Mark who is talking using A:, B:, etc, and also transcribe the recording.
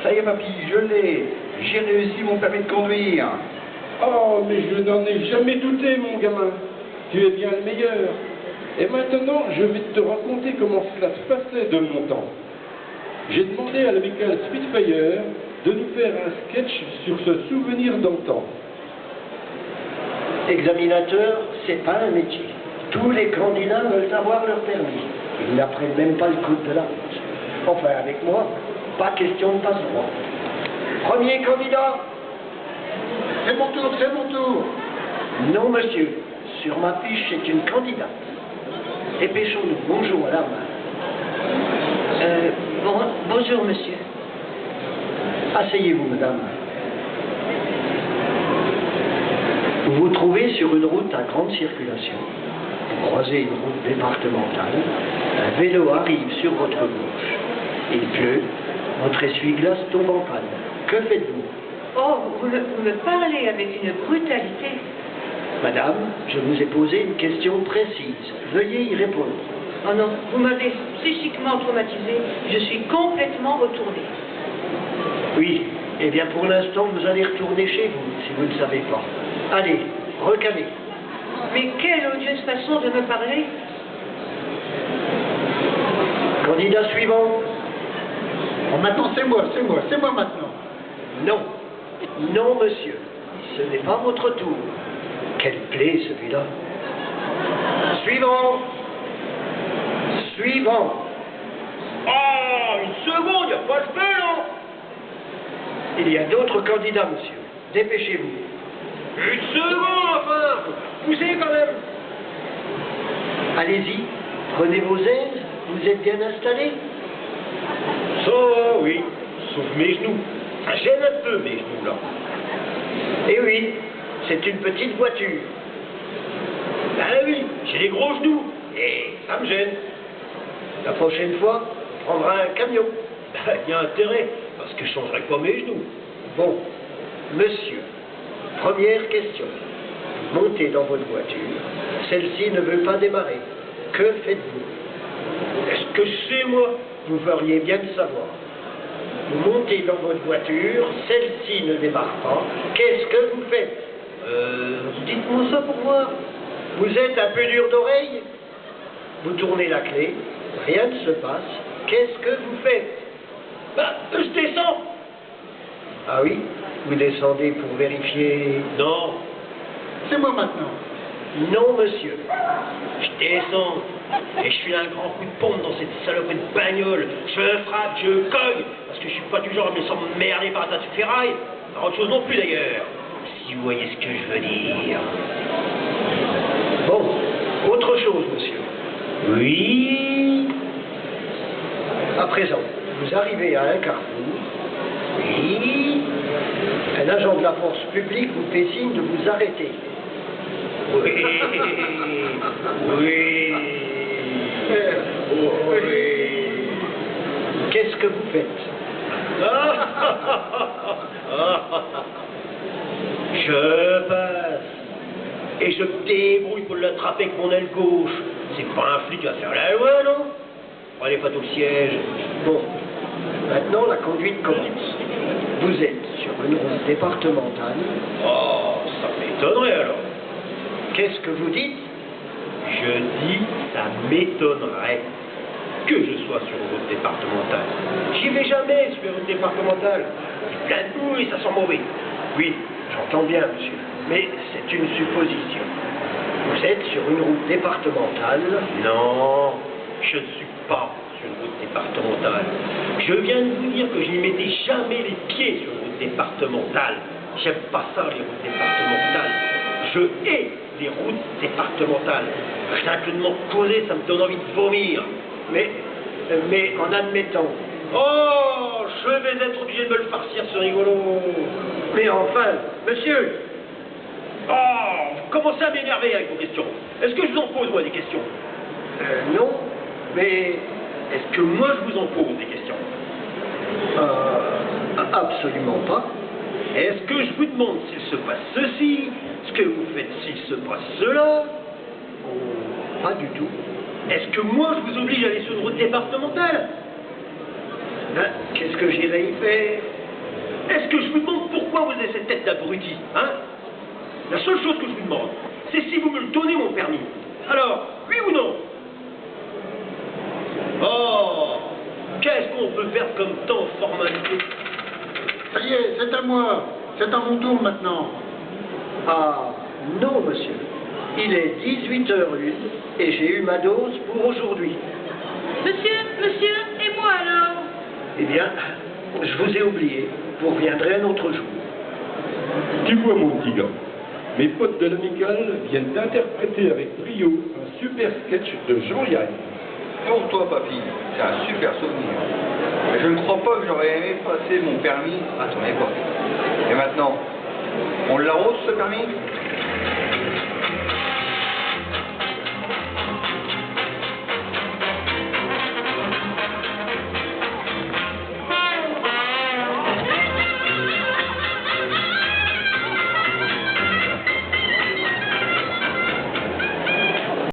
A: Ça y est, papy, je l'ai. J'ai réussi mon permis de conduire.
B: Oh, mais je n'en ai jamais douté, mon gamin. Tu es bien le meilleur. Et maintenant, je vais te raconter comment cela se passait de mon temps. J'ai demandé à l'amical Spitfire de nous faire un sketch sur ce souvenir d'antan.
C: Examinateur, c'est pas un métier. Tous les candidats veulent avoir leur permis. Ils n'apprennent même pas le code de la route. Enfin, avec moi, pas question de passe-droit. Premier candidat.
A: C'est mon tour, c'est mon tour.
C: Non, monsieur. Sur ma fiche, c'est une candidate. Dépêchons-nous. Bonjour, madame.
D: Bonjour, monsieur.
C: Asseyez-vous, madame. Vous vous trouvez sur une route à grande circulation. Vous croisez une route départementale. Un vélo arrive sur votre gauche. Il pleut. Votre essuie-glace tombe en panne. Que faites-vous?
D: Oh, vous me parlez avec une brutalité.
C: Madame, je vous ai posé une question précise. Veuillez y répondre.
D: Oh non, vous m'avez psychiquement traumatisé. Je suis complètement retournée.
C: Oui, eh bien pour l'instant, vous allez retourner chez vous, si vous ne savez pas. Allez, recalez.
D: Mais quelle odieuse façon de me parler.
C: Candidat suivant.
A: Bon, maintenant, c'est moi maintenant.
C: Non. Non, monsieur. Ce n'est pas votre tour. Quelle plaie, celui-là. Suivant. Suivant.
E: Oh, une seconde, il n'y a pas de feu, non?
C: Il y a d'autres candidats, monsieur. Dépêchez-vous.
E: Une seconde, enfin! Poussez quand même!
C: Allez-y, prenez vos aises. Vous êtes bien installés?
E: Ça va, oui. Sauf mes genoux. Ça gêne un peu, mes genoux, là.
C: Eh oui, c'est une petite voiture.
E: Ben oui, j'ai des gros genoux. Et ça me gêne.
C: La prochaine fois, on prendra un camion.
E: Ben, il y a intérêt, parce que je changerai pas mes genoux.
C: Bon, monsieur, première question. Vous montez dans votre voiture. Celle-ci ne veut pas démarrer. Que faites-vous?
E: Est-ce que je sais, moi?
C: Vous feriez bien de savoir. Vous montez dans votre voiture, celle-ci ne démarre pas. Qu'est-ce que vous faites?
E: Dites-moi ça pour voir.
C: Vous êtes un peu dur d'oreille? Vous tournez la clé, rien ne se passe. Qu'est-ce que vous faites?
E: Ben, je descends.
C: Ah oui? Vous descendez pour vérifier?
E: Non.
A: C'est moi maintenant.
C: Non, monsieur.
E: Je descends. Et je file un grand coup de pompe dans cette saloperie de bagnole. Je frappe, je cogne. Parce que je suis pas du genre à me laisser emmerder par un tas de ferraille. Par autre chose non plus d'ailleurs. Si vous voyez ce que je veux dire.
C: Bon, autre chose, monsieur.
E: Oui.
C: À présent, vous arrivez à un carrefour.
E: Oui.
C: Un agent de la force publique vous fait signe de vous arrêter.
E: Oui. Oui. Oui.
C: Qu'est-ce que vous faites?
E: Je passe. Et je me débrouille pour l'attraper avec mon aile gauche. C'est pas un flic à faire la loi, non? Allez, pas au siège.
C: Bon, maintenant la conduite commence. Vous êtes sur une route départementale.
E: Oh, ça m'étonnerait alors.
C: Qu'est-ce que vous dites?
E: Je dis, ça m'étonnerait que je sois sur une route départementale. J'y vais jamais sur une route départementale. Il y a plein de boue et ça sent mauvais.
C: Oui, j'entends bien, monsieur. Mais c'est une supposition. Vous êtes sur une route départementale.
E: Non, je ne suis pas sur une route départementale. Je viens de vous dire que je n'y mettais jamais les pieds sur une route départementale. J'aime pas ça, les routes départementales. Je hais les routes départementales. Rien que de m'en causer, ça me donne envie de vomir.
C: Mais en admettant.
E: Oh, je vais être obligé de me le farcir, ce rigolo.
C: Mais enfin, monsieur.
E: Oh, vous commencez à m'énerver avec vos questions. Est-ce que je vous en pose, moi, des questions?
C: Non, mais
E: est-ce que moi, je vous en pose des questions?
C: absolument pas.
E: Est-ce que je vous demande s'il se passe ceci, ce que vous faites s'il se passe cela?
C: Oh, pas du tout.
E: Est-ce que moi je vous oblige à aller sur une route départementale?
C: Ben, qu'est-ce que j'irai y faire?
E: Est-ce que je vous demande pourquoi vous avez cette tête d'abruti, hein? La seule chose que je vous demande, c'est si vous me le donnez mon permis. Alors, oui ou non? Oh, qu'est-ce qu'on peut faire comme temps formalité?
F: Ça y est, c'est à moi. C'est à mon tour maintenant.
C: Ah, non, monsieur. Il est 18h01 et j'ai eu ma dose pour aujourd'hui.
D: Monsieur, et moi alors?
C: Eh bien, je vous ai oublié. Vous reviendrez un autre jour.
B: Tu vois, mon petit gars, mes potes de l'amicale viennent d'interpréter avec brio un super sketch de Jean Yann.
A: Pour toi, papy, c'est un super souvenir. Mais je ne crois pas que j'aurais aimé passer mon permis à ton époque. Et maintenant, on l'arrose ce permis?